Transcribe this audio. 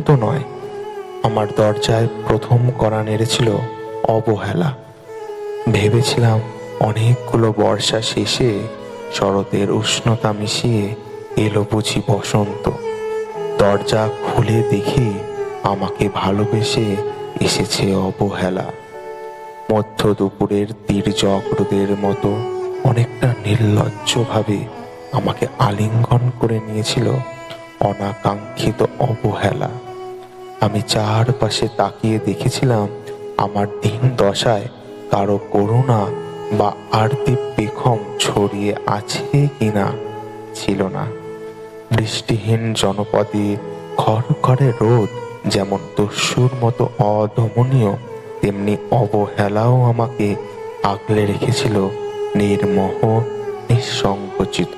তো নয়। আমার দরজায় প্রথম কড়া নেড়েছিল অবহেলা। ভেবেছিলাম অনেকগুলো বর্ষা শেষে শরতের উষ্ণতা মিশিয়ে এলো বুঝি বসন্ত। দরজা খুলে দেখি আমাকে ভালোবেসে এসেছে অবহেলা। মধ্য দুপুরের তির্যক রোদের মতো অনেকটা নির্লজ্জভাবে আমাকে আলিঙ্গন করে নিয়েছিল অনাকাঙ্ক্ষিত অবহেলা। আমি চারপাশে তাকিয়ে দেখেছিলাম আমার দিন দশায় কারো করুণা বা আর্তির পেখম ছড়িয়ে আছে কিনা। ছিল না। বৃষ্টিহীন জনপদে খড়খড়ে রোদ যেমন দস্যুর মতো অদমনীয়, তেমনি অবহেলাও আমাকে আগলে রেখেছিল নির্মোহ, নিঃসংকোচিত।